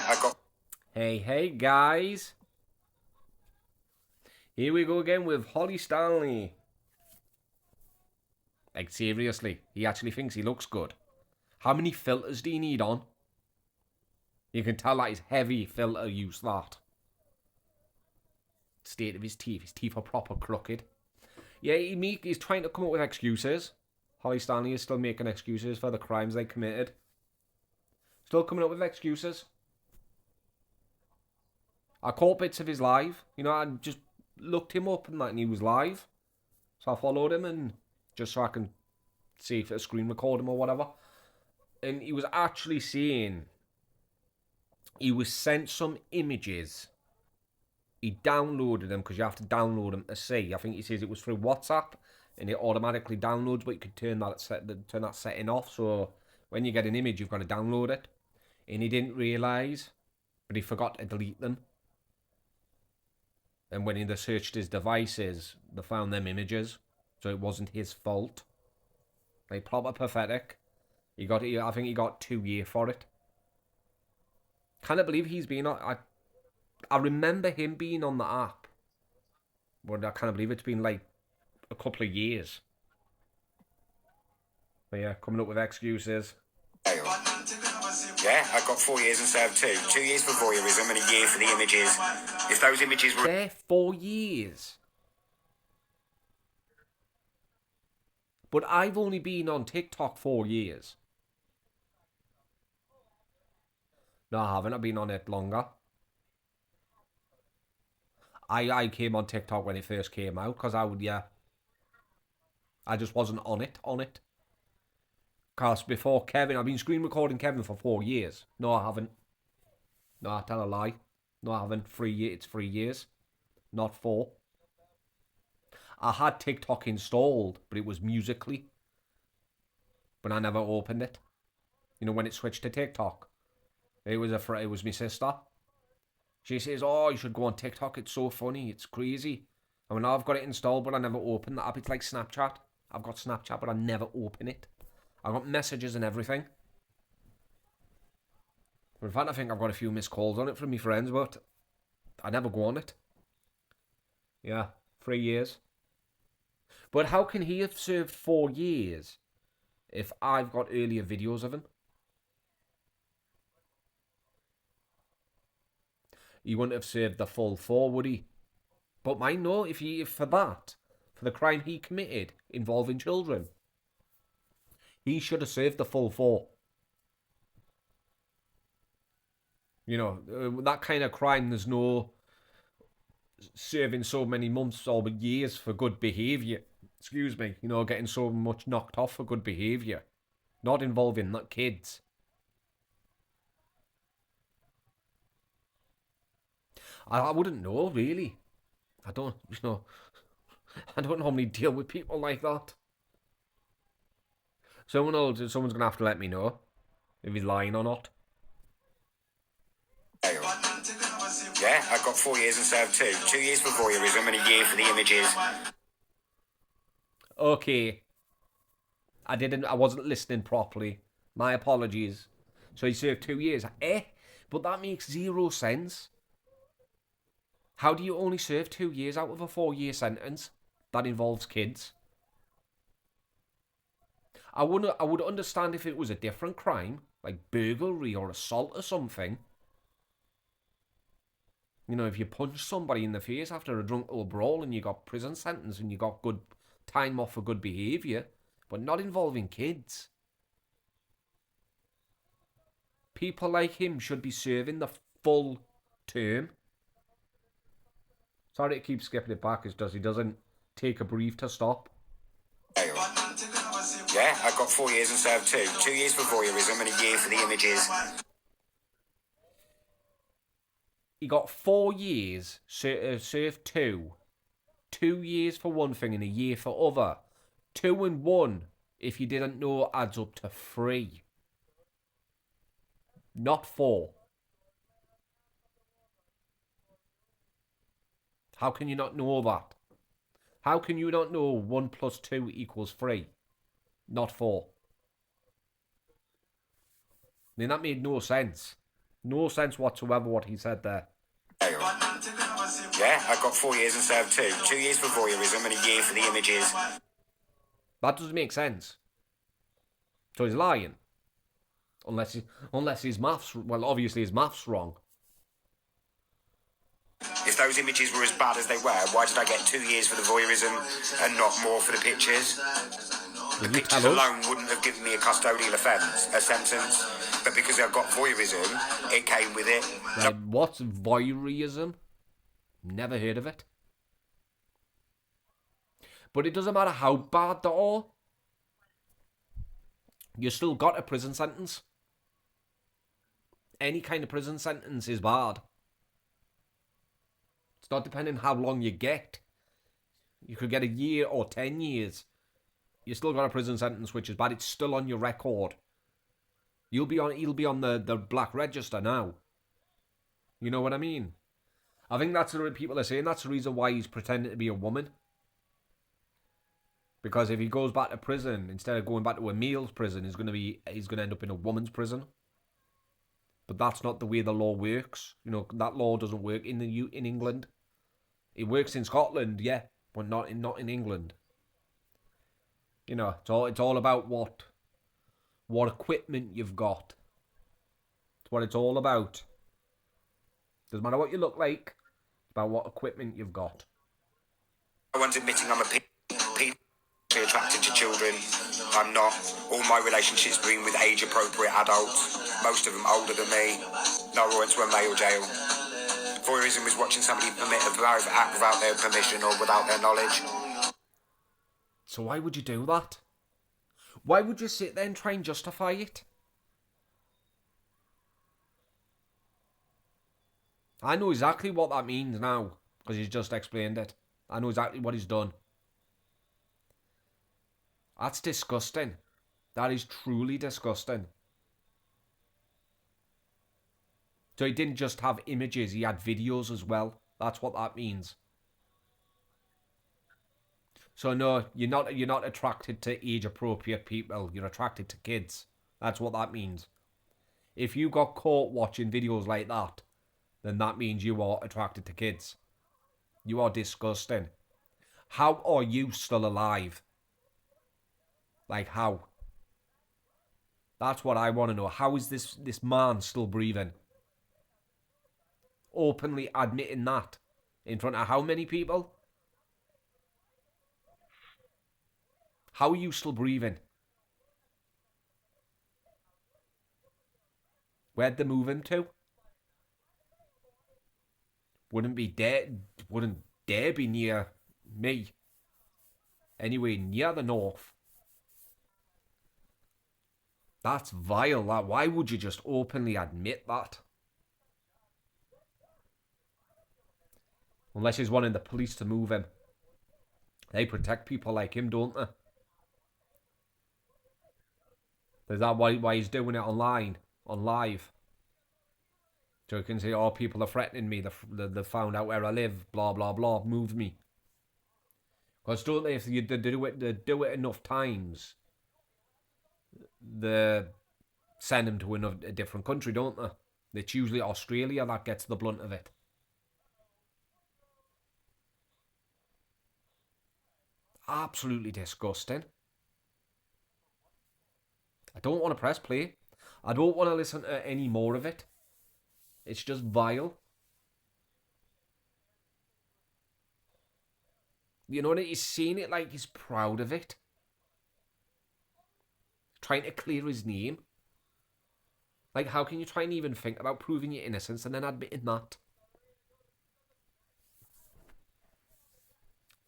I got... Hey guys. Here we go again with Holly Stanley. Like seriously, he actually thinks he looks good. How many filters do you need on? You can tell that is heavy filter use, that. State of his teeth are proper crooked. Yeah, he's trying to come up with excuses. Holly Stanley is still making excuses for the crimes they committed. Still coming up with excuses. I caught bits of his live. You know, I just looked him up and that, and he was live. So I followed him, and just so I can see if a screen record him or whatever. And he was actually saying he was sent some images. He downloaded them because you have to download them to see. I think he says it was through WhatsApp and it automatically downloads, but you could turn that setting off. So when you get an image, you've got to download it. And he didn't realise, but he forgot to delete them. And when they searched his devices, they found them images. So it wasn't his fault. Like, proper pathetic. I think he got 2 years for it. Can't believe he's been on... I remember him being on the app. But I can't believe it's been like a couple of years. But yeah, coming up with excuses. Yeah, I got 4 years and served 2. 2 years for voyeurism and a year for the images. If those images were... They're 4 years. But I've only been on TikTok 4 years. No, I haven't. I've been on it longer. I came on TikTok when it first came out because I just wasn't on it. Because before Kevin, I've been screen recording Kevin for 4 years. No, I haven't. No, I tell a lie. No, I haven't. 3 years. It's 3 years, not 4. I had TikTok installed, but it was Musically. But I never opened it. You know, when it switched to TikTok. It was my sister. She says, "Oh, you should go on TikTok. It's so funny. It's crazy." I mean, I've got it installed, but I never open the app. It's like Snapchat. I've got Snapchat, but I never open it. I got messages and everything. In fact, I think I've got a few missed calls on it from my friends, but I never go on it. Yeah, 3 years. But how can he have served 4 years if I've got earlier videos of him? He wouldn't have served the full 4, would he? But mine, no, if for the crime he committed involving children, he should have served the full 4. You know, that kind of crime, there's no serving so many months or years for good behaviour. Excuse me. You know, getting so much knocked off for good behaviour. Not involving that kids. I wouldn't know, really. I don't normally deal with people like that. Someone's going to have to let me know if he's lying or not. Yeah, I got 4 years and served 2. 2 years for voyeurism and a year for the images. Okay. I wasn't listening properly. My apologies. So he served 2 years. But that makes 0 sense. How do you only serve 2 years out of a 4-year sentence that involves kids? I would understand if it was a different crime, like burglary or assault or something. You know, if you punch somebody in the face after a drunk or brawl and you got prison sentence and you got good time off for good behaviour, but not involving kids. People like him should be serving the full term. Sorry to keep skipping it back, it's just he doesn't take a brief to stop. Yeah, I got 4 years and served 2. 2 years for voyeurism and a year for the images. He got 4 years, served 2. 2 years for one thing and a year for other. 2 and 1, if you didn't know, adds up to 3. Not 4. How can you not know that? How can you not know 1 plus 2 equals 3? Not 4. I mean, that made no sense. No sense whatsoever what he said there. Yeah, I got 4 years and served 2. 2 years for voyeurism and a year for the images. That doesn't make sense. So he's lying. Unless his maths... Well, obviously his maths wrong. If those images were as bad as they were, why did I get 2 years for the voyeurism and not more for the pictures? The pictures alone wouldn't have given me a custodial offence, a sentence. But because I got voyeurism, it came with it. Right, what's voyeurism? Never heard of it. But it doesn't matter how bad they are. You still got a prison sentence. Any kind of prison sentence is bad. It's not depending how long you get. You could get a year or 10 years. You still got a prison sentence which is bad. It's still on your record. He'll be on the black register now. You know what I mean? I think that's what people are saying. That's the reason why he's pretending to be a woman. Because if he goes back to prison, instead of going back to a male's prison, he's gonna end up in a woman's prison. But that's not the way the law works. You know, that law doesn't work in England. It works in Scotland, yeah, but not in England. You know, it's all about what equipment you've got. It's what it's all about. Doesn't matter what you look like. It's about what equipment you've got. No one's admitting I'm a attracted to children. I'm not. All my relationships have been with age-appropriate adults. Most of them older than me. No, I went to a male jail. Voyeurism was watching somebody commit a private act without their permission or without their knowledge. So why would you do that? Why would you sit there and try and justify it? I know exactly what that means now, because he's just explained it. I know exactly what he's done. That's disgusting. That is truly disgusting. So he didn't just have images, he had videos as well. That's what that means. So no, you're not attracted to age-appropriate people. You're attracted to kids. That's what that means. If you got caught watching videos like that, then that means you are attracted to kids. You are disgusting. How are you still alive? Like, how? That's what I want to know. How is this man still breathing? Openly admitting that in front of how many people? How are you still breathing? Where'd they move him to? Wouldn't dare be near me. Anyway, near the north. That's vile, that. Why would you just openly admit that? Unless he's wanting the police to move him. They protect people like him, don't they? Is that why he's doing it online? On live? So you can say, oh, people are threatening me. They found out where I live. Blah, blah, blah. Move me. Because don't they, if they do it enough times, they send them to a different country, don't they? It's usually Australia that gets the blunt of it. Absolutely disgusting. I don't want to press play. I don't want to listen to any more of it. It's just vile. You know, he's saying it like he's proud of it. Trying to clear his name. Like, how can you try and even think about proving your innocence and then admitting that?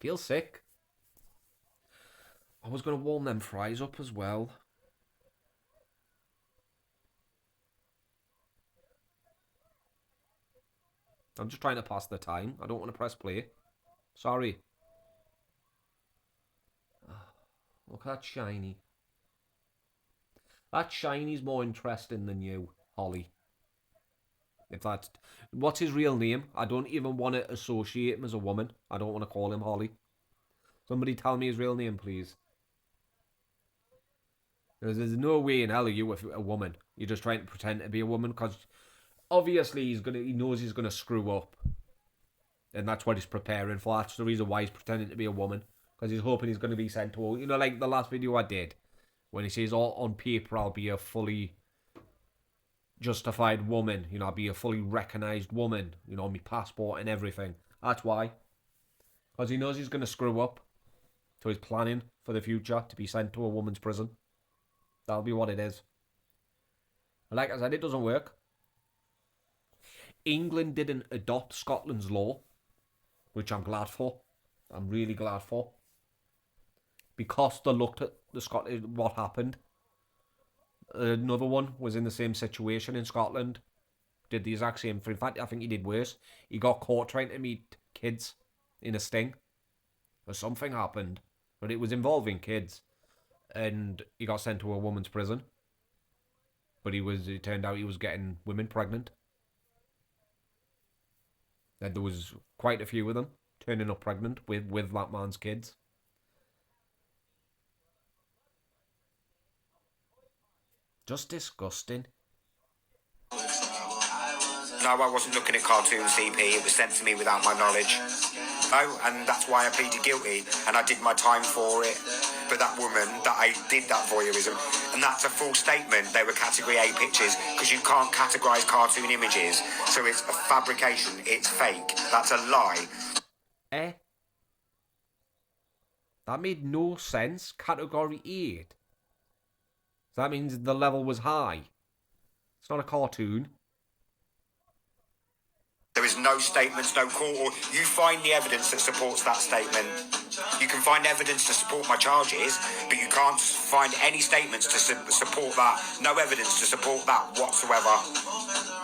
Feel sick. I was going to warm them fries up as well. I'm just trying to pass the time. I don't want to press play. Sorry. Look at that shiny. That shiny's more interesting than you, Holly. If that's... What's his real name? I don't even want to associate him as a woman. I don't want to call him Holly. Somebody tell me his real name, please. There's no way in hell are you a woman. You're just trying to pretend to be a woman because obviously he knows he's gonna screw up, and that's what he's preparing for. That's the reason why he's pretending to be a woman, because he's hoping he's gonna be sent to a, like the last video I did, when he says, "Oh, on paper I'll be a fully justified woman. I'll be a fully recognised woman. My passport and everything." That's why, because he knows he's gonna screw up, so he's planning for the future to be sent to a woman's prison. That'll be what it is. And like I said, it doesn't work. England didn't adopt Scotland's law, which I'm glad for. I'm really glad for. Because they looked at what happened. Another one was in the same situation in Scotland. Did the exact same thing. In fact, I think he did worse. He got caught trying to meet kids in a sting. Or something happened. But it was involving kids. And he got sent to a woman's prison. But it turned out he was getting women pregnant. And there was quite a few of them turning up pregnant with that man's kids. Just disgusting. No, I wasn't looking at cartoon CP. It was sent to me without my knowledge. No, and that's why I pleaded guilty, and I did my time for it. But that woman, that I did that voyeurism, and that's a full statement. They were category A pictures, because you can't categorise cartoon images. So it's a fabrication, it's fake, that's a lie. That made no sense. Category 8. So that means the level was high. It's not a cartoon. There is no statements, no court, or you find the evidence that supports that statement. You can find evidence to support my charges, but you can't find any statements to support that. No evidence to support that whatsoever.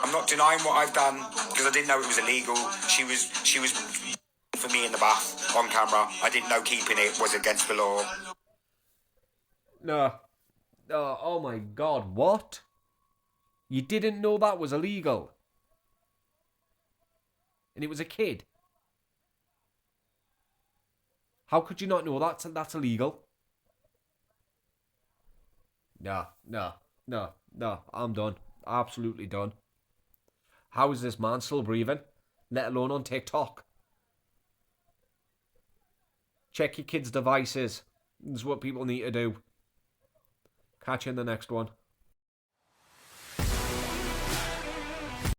I'm not denying what I've done, because I didn't know it was illegal. She was for me in the bath, on camera. I didn't know keeping it was against the law. No. Oh my god, what? You didn't know that was illegal? And it was a kid? How could you not know that's illegal? No, I'm done. Absolutely done. How is this man still breathing? Let alone on TikTok. Check your kids' devices. This is what people need to do. Catch you in the next one.